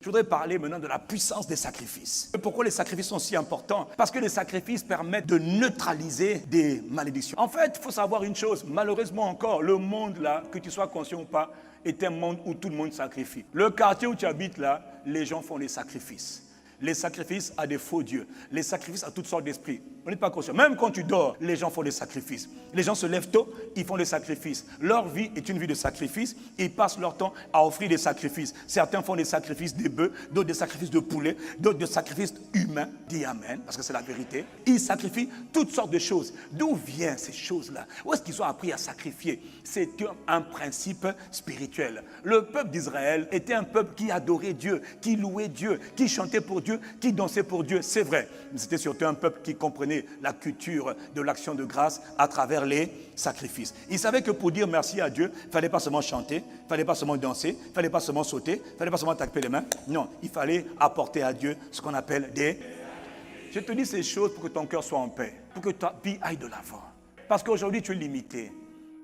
Je voudrais parler maintenant de la puissance des sacrifices. Pourquoi les sacrifices sont si importants? Parce que les sacrifices permettent de neutraliser des malédictions. En fait, il faut savoir une chose, malheureusement encore, le monde là, que tu sois conscient ou pas, est un monde où tout le monde sacrifie. Le quartier où tu habites là, les gens font des sacrifices. Les sacrifices à des faux dieux, les sacrifices à toutes sortes d'esprits. On n'est pas conscient. Même quand tu dors, les gens font des sacrifices. Les gens se lèvent tôt, ils font des sacrifices. Leur vie est une vie de sacrifice. Ils passent leur temps à offrir des sacrifices. Certains font des sacrifices des bœufs, d'autres des sacrifices de poulet, d'autres des sacrifices humains. Dis amen, parce que c'est la vérité. Ils sacrifient toutes sortes de choses. D'où viennent ces choses-là? Où est-ce qu'ils ont appris à sacrifier? C'est un principe spirituel. Le peuple d'Israël était un peuple qui adorait Dieu, qui louait Dieu, qui chantait pour Dieu, qui dansait pour Dieu. C'est vrai. Mais c'était surtout un peuple qui comprenait la culture de l'action de grâce à travers les sacrifices. Il savait que pour dire merci à Dieu, il ne fallait pas seulement chanter, il ne fallait pas seulement danser, il ne fallait pas seulement sauter, il ne fallait pas seulement taper les mains. Non, il fallait apporter à Dieu ce qu'on appelle des... Je te dis ces choses pour que ton cœur soit en paix, pour que ta vie aille de l'avant. Parce qu'aujourd'hui, tu es limité.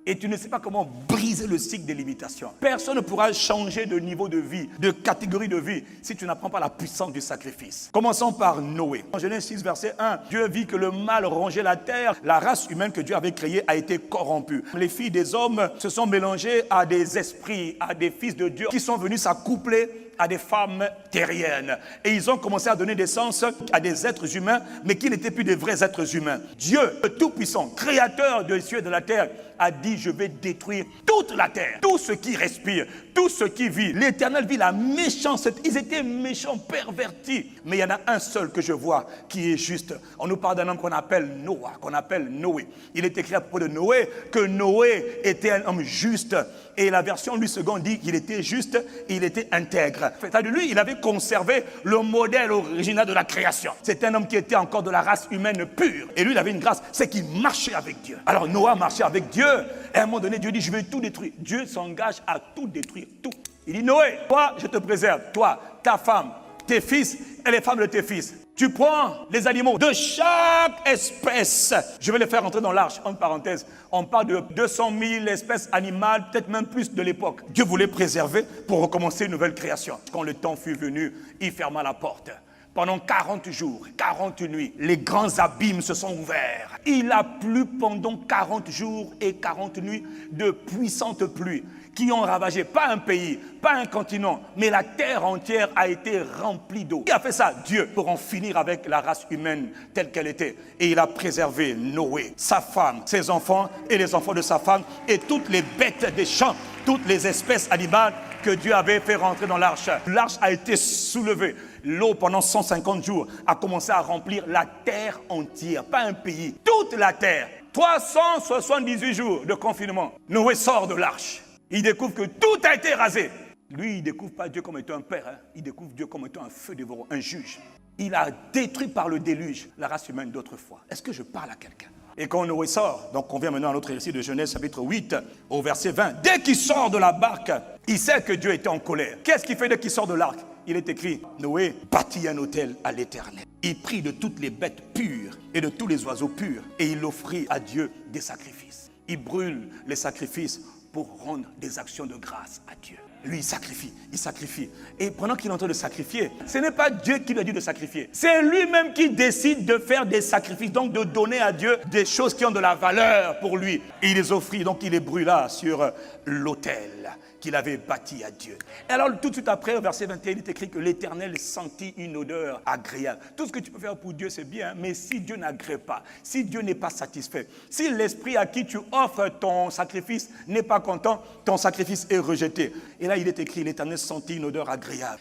Et tu ne sais pas comment briser le cycle des limitations. Personne ne pourra changer de niveau de vie, de catégorie de vie, si tu n'apprends pas la puissance du sacrifice. Commençons par Noé. En Genèse 6, verset 1, Dieu vit que le mal rongeait la terre. La race humaine que Dieu avait créée a été corrompue. Les filles des hommes se sont mélangées à des esprits, à des fils de Dieu qui sont venus s'accoupler à des femmes terriennes. Et ils ont commencé à donner naissance à des êtres humains, mais qui n'étaient plus des vrais êtres humains. Dieu, le Tout-Puissant, créateur des cieux et de la terre, a dit, je vais détruire toute la terre, tout ce qui respire, tout ce qui vit. L'Éternel vit la méchanceté. Ils étaient méchants, pervertis. Mais il y en a un seul que je vois qui est juste. On nous parle d'un homme qu'on appelle Noah, qu'on appelle Noé. Il est écrit à propos de Noé que Noé était un homme juste. Et la version lui seconde dit qu'il était juste et il était intègre. C'est-à-dire lui, il avait conservé le modèle original de la création. C'était un homme qui était encore de la race humaine pure. Et lui, il avait une grâce, c'est qu'il marchait avec Dieu. Alors Noah marchait avec Dieu. Et à un moment donné, Dieu dit, je vais tout détruire. Dieu s'engage à tout détruire, tout. Il dit, Noé, toi, je te préserve. Toi, ta femme, tes fils et les femmes de tes fils. Tu prends les animaux de chaque espèce. Je vais les faire entrer dans l'arche. En parenthèse, on parle de 200 000 espèces animales, peut-être même plus de l'époque. Dieu voulait préserver pour recommencer une nouvelle création. Quand le temps fut venu, il ferma la porte. Pendant 40 jours, 40 nuits, les grands abîmes se sont ouverts. Il a plu pendant 40 jours et 40 nuits de puissantes pluies qui ont ravagé, pas un pays, pas un continent, mais la terre entière a été remplie d'eau. Qui a fait ça? Dieu, pour en finir avec la race humaine telle qu'elle était. Et il a préservé Noé, sa femme, ses enfants et les enfants de sa femme et toutes les bêtes des champs, toutes les espèces animales que Dieu avait fait rentrer dans l'arche. L'arche a été soulevée. L'eau, pendant 150 jours, a commencé à remplir la terre entière, pas un pays, toute la terre. 378 jours de confinement. Noé sort de l'arche. Il découvre que tout a été rasé. Lui, il ne découvre pas Dieu comme étant un père. Il découvre Dieu comme étant un feu dévorant, un juge. Il a détruit par le déluge la race humaine d'autrefois. Est-ce que je parle à quelqu'un? Et quand Noé sort, donc on vient maintenant à notre récit de Genèse chapitre 8 au verset 20. Dès qu'il sort de la barque, il sait que Dieu était en colère. Qu'est-ce qu'il fait dès qu'il sort de l'arc? Il est écrit, Noé bâtit un autel à l'Éternel. Il prit de toutes les bêtes pures et de tous les oiseaux purs et il offrit à Dieu des sacrifices. Il brûle les sacrifices pour rendre des actions de grâce à Dieu. Lui, il sacrifie, il sacrifie. Et pendant qu'il est en train de sacrifier, ce n'est pas Dieu qui lui a dit de sacrifier. C'est lui-même qui décide de faire des sacrifices, donc de donner à Dieu des choses qui ont de la valeur pour lui. Et il les offrit, donc il les brûla sur l'autel qu'il avait bâti à Dieu. Et alors tout de suite après, au verset 21, il est écrit que l'Éternel sentit une odeur agréable. Tout ce que tu peux faire pour Dieu, c'est bien, mais si Dieu n'agrée pas, si Dieu n'est pas satisfait, si l'esprit à qui tu offres ton sacrifice n'est pas content, ton sacrifice est rejeté. Et là, il est écrit, l'Éternel sentit une odeur agréable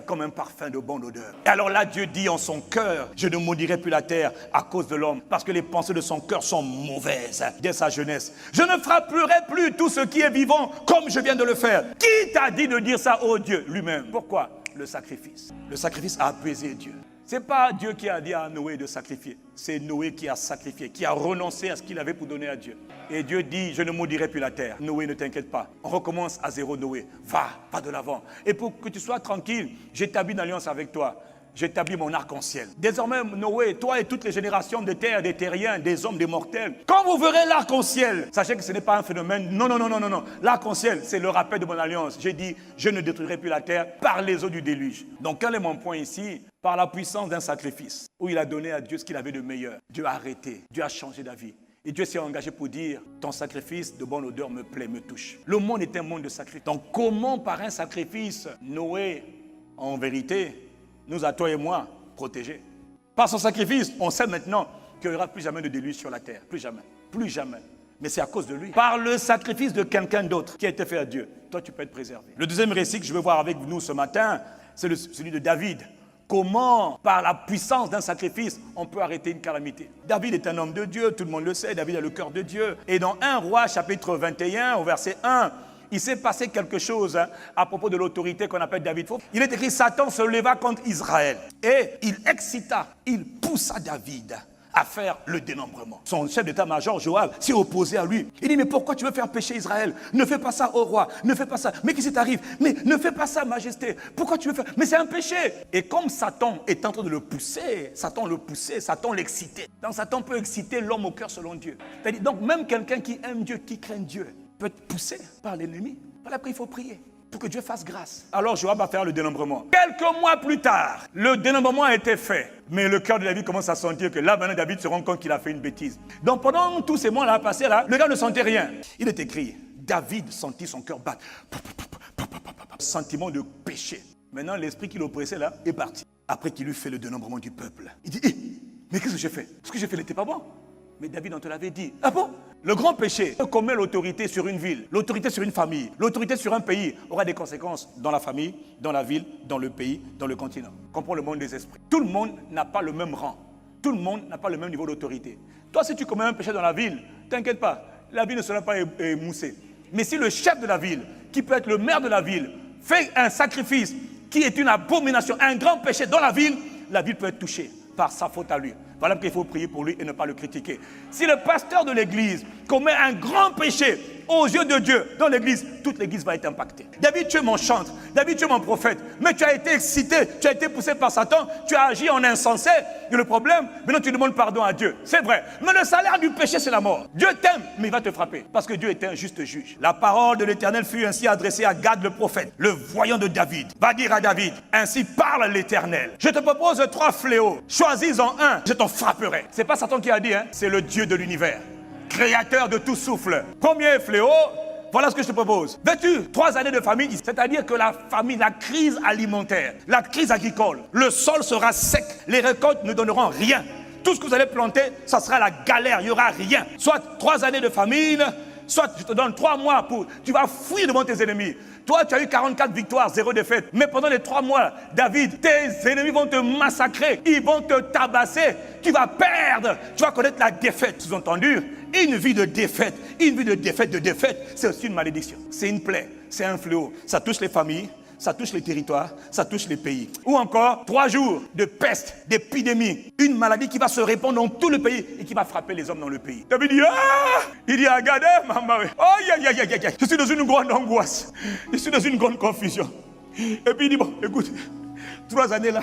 comme un parfum de bonne odeur. Et alors là, Dieu dit en son cœur, je ne maudirai plus la terre à cause de l'homme, parce que les pensées de son cœur sont mauvaises dès sa jeunesse. Je ne frapperai plus tout ce qui est vivant comme je viens de le faire. Qui t'a dit de dire ça? Oh Dieu lui-même. Pourquoi? Le sacrifice. Le sacrifice a apaisé Dieu. Ce n'est pas Dieu qui a dit à Noé de sacrifier. C'est Noé qui a sacrifié, qui a renoncé à ce qu'il avait pour donner à Dieu. Et Dieu dit, je ne maudirai plus la terre. Noé, ne t'inquiète pas. On recommence à zéro, Noé. Va de l'avant. Et pour que tu sois tranquille, j'établis une alliance avec toi. j'établis mon arc-en-ciel. Désormais, Noé, toi et toutes les générations de terre, des terriens, des hommes, des mortels, quand vous verrez l'arc-en-ciel, sachez que ce n'est pas un phénomène. Non. L'arc-en-ciel, c'est le rappel de mon alliance. J'ai dit, je ne détruirai plus la terre par les eaux du déluge. Donc, quel est mon point ici? Par la puissance d'un sacrifice, où il a donné à Dieu ce qu'il avait de meilleur. Dieu a arrêté, Dieu a changé d'avis. Et Dieu s'est engagé pour dire, ton sacrifice de bonne odeur me plaît, me touche. Le monde est un monde de sacrifice. Donc comment par un sacrifice, Noé, en vérité, nous a toi et moi protégés? Par son sacrifice, on sait maintenant qu'il n'y aura plus jamais de déluge sur la terre. Plus jamais. Plus jamais. Mais c'est à cause de lui. Par le sacrifice de quelqu'un d'autre qui a été fait à Dieu, toi tu peux être préservé. Le deuxième récit que je veux voir avec nous ce matin, c'est celui de David. Comment, par la puissance d'un sacrifice, on peut arrêter une calamité? David est un homme de Dieu, tout le monde le sait, David a le cœur de Dieu. Et dans 1 Roi, chapitre 21, au verset 1, il s'est passé quelque chose à propos de l'autorité qu'on appelle David. Il est écrit, Satan se leva contre Israël. Et il poussa David à faire le dénombrement. Son chef d'état-major, Joab, s'est opposé à lui. Il dit, mais pourquoi tu veux faire pécher Israël? Ne fais pas ça au roi, ne fais pas ça. Mais qu'est-ce qui t'arrive? Mais ne fais pas ça, majesté. Pourquoi tu veux faire? Mais c'est un péché. Et comme Satan est en train de le pousser, Satan l'excitait. Donc Satan peut exciter l'homme au cœur selon Dieu. C'est-à-dire, donc même quelqu'un qui aime Dieu, qui craint Dieu, peut être poussé par l'ennemi. Après, il faut prier pour que Dieu fasse grâce. Alors Joab va faire le dénombrement. Quelques mois plus tard, le dénombrement a été fait. Mais le cœur de David commence à sentir que là, maintenant, David se rend compte qu'il a fait une bêtise. Donc pendant tous ces mois-là passés, là, le gars ne sentait rien. Il est écrit, David sentit son cœur battre. Sentiment de péché. Maintenant, l'esprit qui l'oppressait là est parti. Après qu'il eut fait le dénombrement du peuple, il dit, mais qu'est-ce que j'ai fait? Ce que j'ai fait n'était pas bon. Mais David, on te l'avait dit. Ah bon? Le grand péché qu'on met l'autorité sur une ville, l'autorité sur une famille, l'autorité sur un pays aura des conséquences dans la famille, dans la ville, dans le pays, dans le continent. Comprends le monde des esprits. Tout le monde n'a pas le même rang. Tout le monde n'a pas le même niveau d'autorité. Toi, si tu commets un péché dans la ville, t'inquiète pas, la ville ne sera pas émoussée. Mais si le chef de la ville, qui peut être le maire de la ville, fait un sacrifice qui est une abomination, un grand péché dans la ville peut être touchée par sa faute à lui. Voilà pourquoi il faut prier pour lui et ne pas le critiquer. Si le pasteur de l'église commet un grand péché aux yeux de Dieu dans l'église, toute l'église va être impactée. David, tu es mon chantre. David, tu es mon prophète. Mais tu as été excité, tu as été poussé par Satan, tu as agi en insensé. Et le problème, maintenant tu demandes pardon à Dieu. C'est vrai. Mais le salaire du péché, c'est la mort. Dieu t'aime, mais il va te frapper. Parce que Dieu est un juste juge. La parole de l'Éternel fut ainsi adressée à Gad le prophète, le voyant de David. Va dire à David, ainsi parle l'Éternel. Je te propose 3 fléaux. Choisis-en un, je t'en frapperai. C'est pas Satan qui a dit, c'est le Dieu de l'univers, créateur de tout souffle. Premier fléau, voilà ce que je te propose. Veux-tu 3 années de famine, c'est-à-dire que la famine, la crise alimentaire, la crise agricole, le sol sera sec, les récoltes ne donneront rien. Tout ce que vous allez planter, ça sera la galère, il n'y aura rien. Soit 3 années de famine, soit je te donne 3 mois pour... Tu vas fuir devant tes ennemis. Toi, tu as eu 44 victoires, 0 défaite. Mais pendant les 3 mois, David, tes ennemis vont te massacrer. Ils vont te tabasser. Tu vas perdre. Tu vas connaître la défaite. Sous-entendu, une vie de défaite, c'est aussi une malédiction. C'est une plaie, c'est un fléau. Ça touche les familles, ça touche les territoires, ça touche les pays. Ou encore 3 jours de peste, d'épidémie, une maladie qui va se répandre dans tout le pays et qui va frapper les hommes dans le pays. David dit, il dit, regardez, maman, je suis dans une grande angoisse, je suis dans une grande confusion. Et puis il dit, bon, écoute, 3 années là,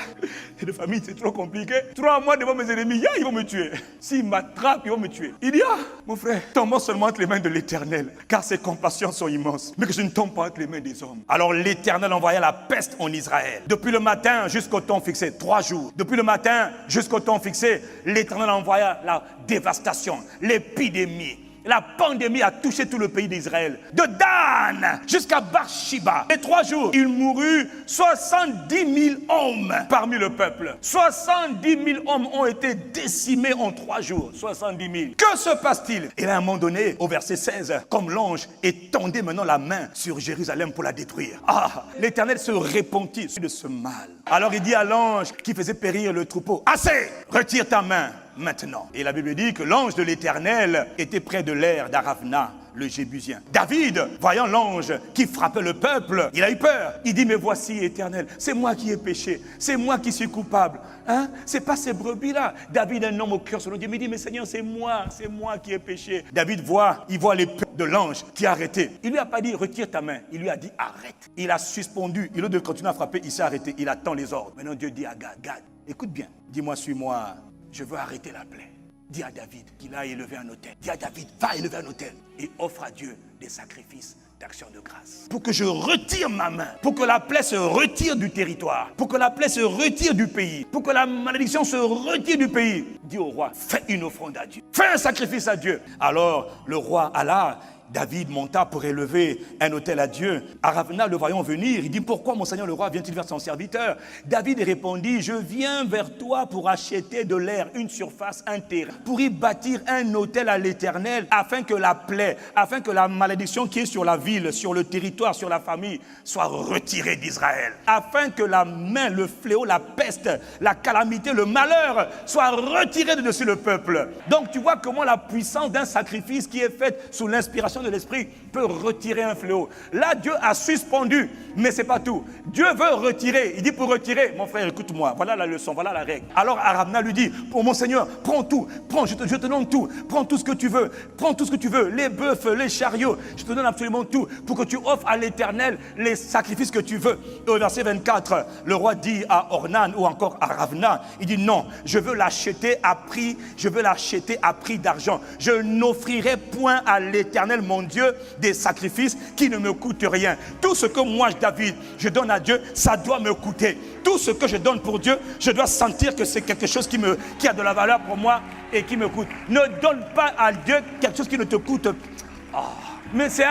de famille, c'est trop compliqué. 3 mois devant mes ennemis, ils vont me tuer. S'ils m'attrapent, ils vont me tuer. Il dit, mon frère, tombe seulement entre les mains de l'Éternel, car ses compassions sont immenses, mais que je ne tombe pas entre les mains des hommes. Alors l'Éternel envoya la peste en Israël. Depuis le matin jusqu'au temps fixé, 3 jours. Depuis le matin jusqu'au temps fixé, l'Éternel envoya la dévastation, l'épidémie. La pandémie a touché tout le pays d'Israël. De Dan jusqu'à Barshiba. En 3 jours, il mourut 70 000 hommes parmi le peuple. 70 000 hommes ont été décimés en 3 jours. 70 000. Que se passe-t-il? Et à un moment donné, au verset 16, comme l'ange étendait maintenant la main sur Jérusalem pour la détruire. L'Éternel se repentit de ce mal. Alors il dit à l'ange qui faisait périr le troupeau, assez, retire ta main maintenant. Et la Bible dit que l'ange de l'Éternel était près de l'aire d'Aravna, le Jébusien. David, voyant l'ange qui frappait le peuple, il a eu peur. Il dit, mais voici, Éternel, c'est moi qui ai péché, c'est moi qui suis coupable. Hein? C'est pas ces brebis-là. David, un homme au cœur selon Dieu, me dit, mais Seigneur, c'est moi qui ai péché. David voit l'épée de l'ange qui a arrêté. Il lui a pas dit, retire ta main. Il lui a dit, arrête. Il a suspendu. Il a de continuer à frapper, il s'est arrêté. Il attend les ordres. Maintenant, Dieu dit à Gad, Gad, écoute bien, dis-moi, suis-moi, je veux arrêter la plaie. Dis à David qu'il a élevé un autel. Dis à David, va élever un autel et offre à Dieu des sacrifices d'action de grâce. Pour que je retire ma main, pour que la plaie se retire du territoire, pour que la plaie se retire du pays, pour que la malédiction se retire du pays. Dis au roi, fais une offrande à Dieu. Fais un sacrifice à Dieu. Alors le roi alla. David monta pour élever un autel à Dieu. Aravna, le voyant venir, il dit, pourquoi mon Seigneur le roi vient-il vers son serviteur? David répondit, je viens vers toi pour acheter de l'air, une surface, un terrain, pour y bâtir un autel à l'Éternel, afin que la plaie, afin que la malédiction qui est sur la ville, sur le territoire, sur la famille, soit retirée d'Israël. Afin que la main, le fléau, la peste, la calamité, le malheur, soit retiré de dessus le peuple. Donc tu vois comment la puissance d'un sacrifice qui est fait sous l'inspiration de l'esprit peut retirer un fléau. Là, Dieu a suspendu, mais c'est pas tout. Dieu veut retirer. Il dit pour retirer, mon frère, écoute-moi, voilà la leçon, voilà la règle. Alors Aravna lui dit, pour mon Seigneur, prends tout, prends, je te donne tout, prends tout ce que tu veux, prends tout ce que tu veux, les bœufs, les chariots, je te donne absolument tout pour que tu offres à l'Éternel les sacrifices que tu veux. Et au verset 24, le roi dit à Ornan ou encore à Aravna, il dit non, je veux l'acheter à prix d'argent. Je n'offrirai point à l'Éternel, mon Dieu, des sacrifices qui ne me coûtent rien. Tout ce que moi, David, je donne à Dieu, ça doit me coûter. Tout ce que je donne pour Dieu, je dois sentir que c'est quelque chose qui a de la valeur pour moi et qui me coûte. Ne donne pas à Dieu quelque chose qui ne te coûte. Mais c'est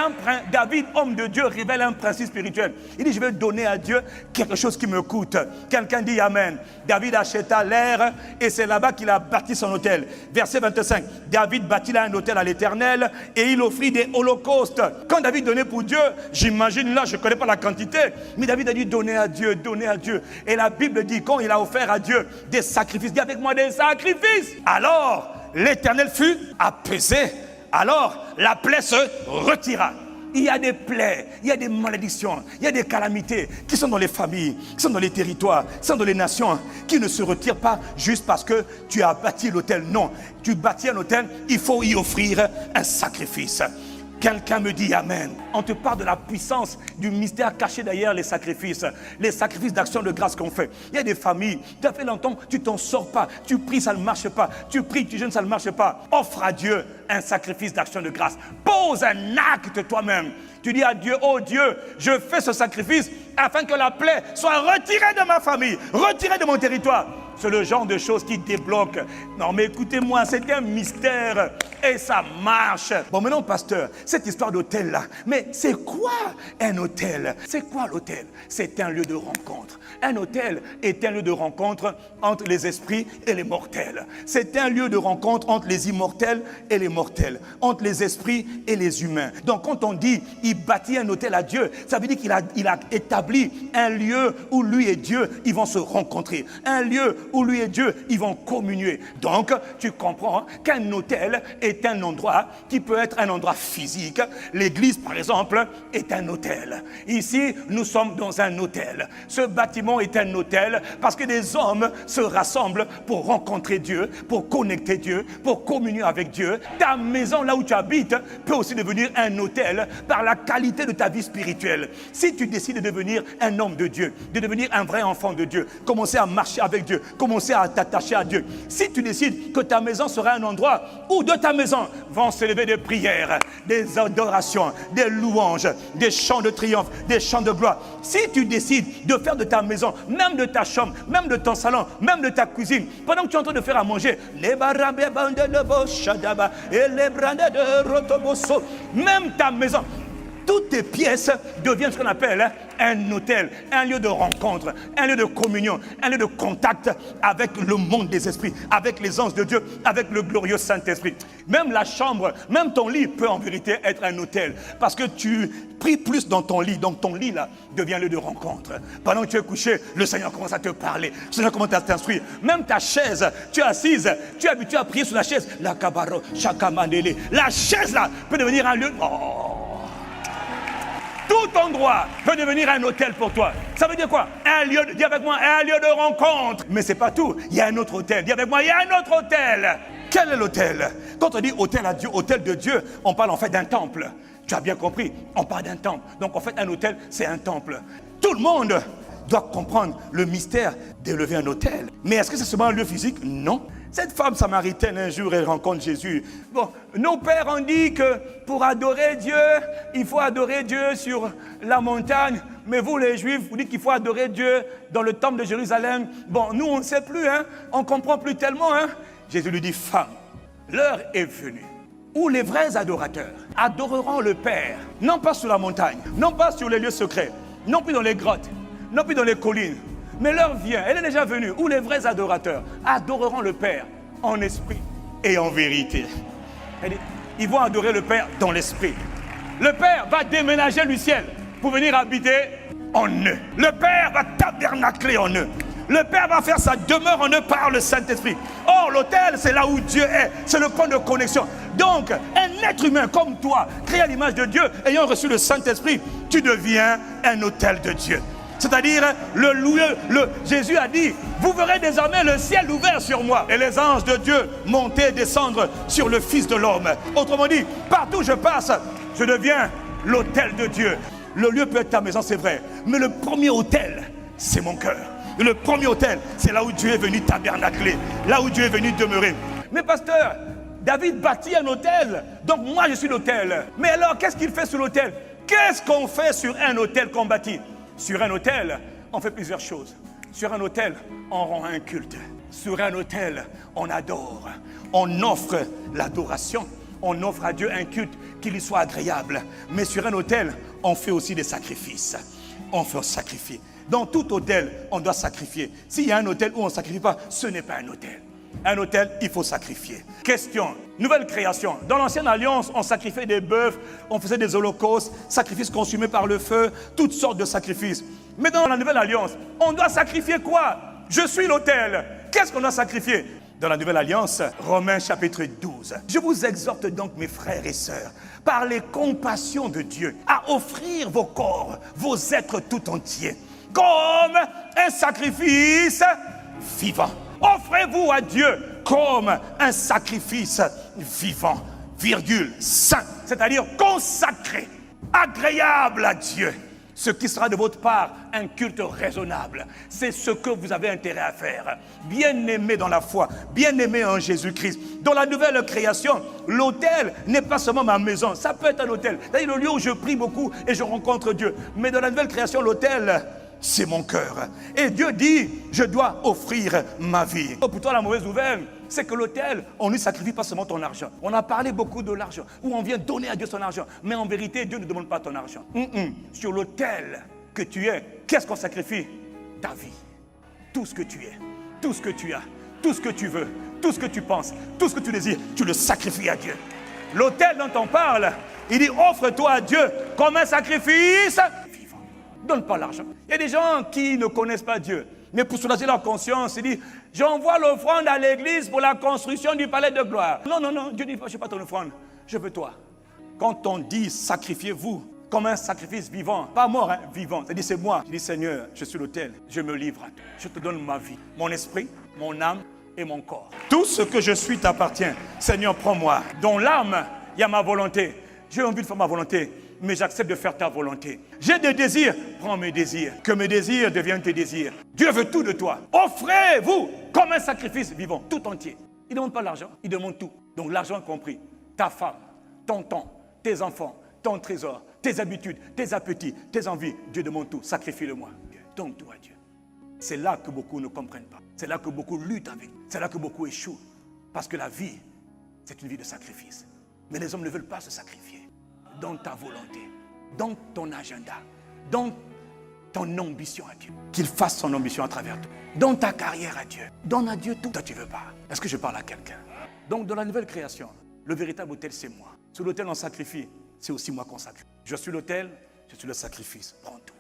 David, homme de Dieu, révèle un principe spirituel. Il dit, je vais donner à Dieu quelque chose qui me coûte. Quelqu'un dit Amen. David acheta l'air et c'est là-bas qu'il a bâti son autel. Verset 25. David bâtit là un autel à l'Éternel et il offrit des holocaustes. Quand David donnait pour Dieu, j'imagine là, je ne connais pas la quantité, mais David a dit donner à Dieu, donner à Dieu. Et la Bible dit, quand il a offert à Dieu des sacrifices, dis avec moi des sacrifices. Alors, l'Éternel fut apaisé. Alors, la plaie se retira. Il y a des plaies, il y a des malédictions, il y a des calamités qui sont dans les familles, qui sont dans les territoires, qui sont dans les nations, qui ne se retirent pas juste parce que tu as bâti l'autel. Non, tu bâtis un autel, il faut y offrir un sacrifice. Quelqu'un me dit Amen. On te parle de la puissance du mystère caché derrière les sacrifices d'action de grâce qu'on fait. Il y a des familles, tu as fait longtemps, tu t'en sors pas, tu pries, ça ne marche pas, tu pries, tu jeûnes, ça ne marche pas. Offre à Dieu un sacrifice d'action de grâce. Pose un acte toi-même. Tu dis à Dieu, oh Dieu, je fais ce sacrifice afin que la plaie soit retirée de ma famille, retirée de mon territoire. C'est le genre de choses qui débloquent. Non mais écoutez-moi, c'est un mystère et ça marche. Bon maintenant pasteur, cette histoire d'hôtel là, mais c'est quoi un hôtel? C'est quoi l'hôtel? C'est un lieu de rencontre. Un hôtel est un lieu de rencontre entre les esprits et les mortels. C'est un lieu de rencontre entre les immortels et les mortels, entre les esprits et les humains. Donc quand on dit il bâtit un hôtel à Dieu, ça veut dire qu'il a établi un lieu où lui et Dieu ils vont se rencontrer, un lieu où lui et Dieu ils vont communier. Donc tu comprends qu'un hôtel est un endroit qui peut être un endroit physique. L'église par exemple est un hôtel. Ici nous sommes dans un hôtel. Ce bâtiment est un hôtel parce que des hommes se rassemblent pour rencontrer Dieu, pour connecter Dieu, pour communier avec Dieu. Ta maison là où tu habites peut aussi devenir un hôtel par la qualité de ta vie spirituelle. Si tu décides de devenir un homme de Dieu, de devenir un vrai enfant de Dieu, commencer à marcher avec Dieu, commencer à t'attacher à Dieu. Si tu décides que ta maison sera un endroit où de ta maison vont s'élever des prières, des adorations, des louanges, des chants de triomphe, des chants de gloire. Si tu décides de faire de ta maison, même de ta chambre, même de ton salon, même de ta cuisine, pendant que tu es en train de faire à manger, même ta maison, toutes tes pièces deviennent ce qu'on appelle un hôtel, un lieu de rencontre, un lieu de communion, un lieu de contact avec le monde des esprits, avec les anges de Dieu, avec le glorieux Saint-Esprit. Même la chambre, même ton lit peut en vérité être un hôtel, parce que tu pries plus dans ton lit, donc ton lit là devient un lieu de rencontre. Pendant que tu es couché, le Seigneur commence à te parler, le Seigneur commence à t'instruire. Même ta chaise, tu es assise, tu es habitué à prier sur la chaise, la kabaro, shakamanele, la chaise là peut devenir un lieu. Tout endroit peut devenir un hôtel pour toi. Ça veut dire quoi? Un lieu, dis avec moi, un lieu de rencontre. Mais c'est pas tout. Il y a un autre hôtel. Dis avec moi, il y a un autre hôtel. Quel est l'hôtel? Quand on dit hôtel à Dieu, hôtel de Dieu, on parle en fait d'un temple. Tu as bien compris, on parle d'un temple. Donc en fait, un hôtel, c'est un temple. Tout le monde doit comprendre le mystère d'élever un hôtel. Mais est-ce que c'est seulement un lieu physique? Non. Cette femme samaritaine, un jour, elle rencontre Jésus. Bon, nos pères ont dit que pour adorer Dieu, il faut adorer Dieu sur la montagne. Mais vous, les Juifs, vous dites qu'il faut adorer Dieu dans le temple de Jérusalem. Bon, nous, on ne sait plus, hein. On ne comprend plus tellement, hein. Jésus lui dit, femme, l'heure est venue où les vrais adorateurs adoreront le Père, non pas sur la montagne, non pas sur les lieux secrets, non plus dans les grottes, non plus dans les collines. Mais l'heure vient, elle est déjà venue, où les vrais adorateurs adoreront le Père en esprit et en vérité. Ils vont adorer le Père dans l'esprit. Le Père va déménager du ciel pour venir habiter en eux. Le Père va tabernacler en eux. Le Père va faire sa demeure en eux par le Saint-Esprit. Or, l'autel, c'est là où Dieu est. C'est le point de connexion. Donc, un être humain comme toi, créé à l'image de Dieu, ayant reçu le Saint-Esprit, tu deviens un autel de Dieu. C'est-à-dire, Jésus a dit, vous verrez désormais le ciel ouvert sur moi et les anges de Dieu monter et descendre sur le Fils de l'homme. Autrement dit, partout où je passe, je deviens l'autel de Dieu. Le lieu peut être ta maison, c'est vrai, mais le premier autel, c'est mon cœur. Le premier autel, c'est là où Dieu est venu tabernacler, là où Dieu est venu demeurer. Mais pasteur, David bâtit un autel, donc moi je suis l'autel. Mais alors, qu'est-ce qu'il fait sur l'autel? Qu'est-ce qu'on fait sur un autel qu'on bâtit? Sur un autel, on fait plusieurs choses. Sur un autel, on rend un culte. Sur un autel, on adore. On offre l'adoration. On offre à Dieu un culte qui lui soit agréable. Mais sur un autel, on fait aussi des sacrifices. On fait sacrifier. Dans tout autel, on doit sacrifier. S'il y a un autel où on ne sacrifie pas, ce n'est pas un autel. Un autel, il faut sacrifier. Question, nouvelle création. Dans l'ancienne alliance, on sacrifiait des bœufs, on faisait des holocaustes, sacrifices consumés par le feu, toutes sortes de sacrifices. Mais dans la nouvelle alliance, on doit sacrifier quoi? Je suis l'autel. Qu'est-ce qu'on doit sacrifier? Dans la nouvelle alliance, Romains chapitre 12. Je vous exhorte donc, mes frères et sœurs, par les compassions de Dieu, à offrir vos corps, vos êtres tout entiers, comme un sacrifice vivant. Offrez-vous à Dieu comme un sacrifice vivant, virgule, saint, c'est-à-dire consacré, agréable à Dieu. Ce qui sera de votre part un culte raisonnable. C'est ce que vous avez intérêt à faire. Bien-aimé dans la foi, bien-aimé en Jésus-Christ. Dans la nouvelle création, l'autel n'est pas seulement ma maison. Ça peut être un autel. C'est-à-dire le lieu où je prie beaucoup et je rencontre Dieu. Mais dans la nouvelle création, l'autel, c'est mon cœur. Et Dieu dit, je dois offrir ma vie. Pour toi, la mauvaise nouvelle, c'est que l'autel, on ne sacrifie pas seulement ton argent. On a parlé beaucoup de l'argent, où on vient donner à Dieu son argent. Mais en vérité, Dieu ne demande pas ton argent. Sur l'autel que tu es, qu'est-ce qu'on sacrifie? Ta vie. Tout ce que tu es, tout ce que tu as, tout ce que tu veux, tout ce que tu penses, tout ce que tu désires, tu le sacrifies à Dieu. L'autel dont on parle, il dit, offre-toi à Dieu comme un sacrifice. Donne pas l'argent. Il y a des gens qui ne connaissent pas Dieu. Mais pour soulager leur conscience, ils disent, j'envoie l'offrande à l'église pour la construction du palais de gloire. Non, non, non, Dieu dit, je ne veux pas ton offrande, je veux toi. Quand on dit sacrifiez-vous comme un sacrifice vivant, pas mort, hein, vivant. C'est-à-dire c'est moi. Je dis Seigneur, je suis l'autel, je me livre à toi. Je te donne ma vie, mon esprit, mon âme et mon corps. Tout ce que je suis t'appartient. Seigneur, prends-moi. Dans l'âme, il y a ma volonté. J'ai envie de faire ma volonté, mais j'accepte de faire ta volonté. J'ai des désirs, prends mes désirs. Que mes désirs deviennent tes désirs. Dieu veut tout de toi. Offrez-vous comme un sacrifice vivant, tout entier. Il ne demande pas l'argent, il demande tout. Donc l'argent compris, ta femme, ton temps, tes enfants, ton trésor, tes habitudes, tes appétits, tes envies. Dieu demande tout, sacrifie-le-moi. Donne tout à Dieu. C'est là que beaucoup ne comprennent pas. C'est là que beaucoup luttent avec. C'est là que beaucoup échouent. Parce que la vie, c'est une vie de sacrifice. Mais les hommes ne veulent pas se sacrifier. Donne ta volonté. Donne ton agenda. Donne ton ambition à Dieu. Qu'il fasse son ambition à travers toi. Donne ta carrière à Dieu. Donne à Dieu tout. Toi, tu ne veux pas. Est-ce que je parle à quelqu'un? Donc, dans la nouvelle création, le véritable autel, c'est moi. Sur l'autel, on sacrifie. C'est aussi moi qu'on sacrifie. Je suis l'autel, je suis le sacrifice. Prends tout.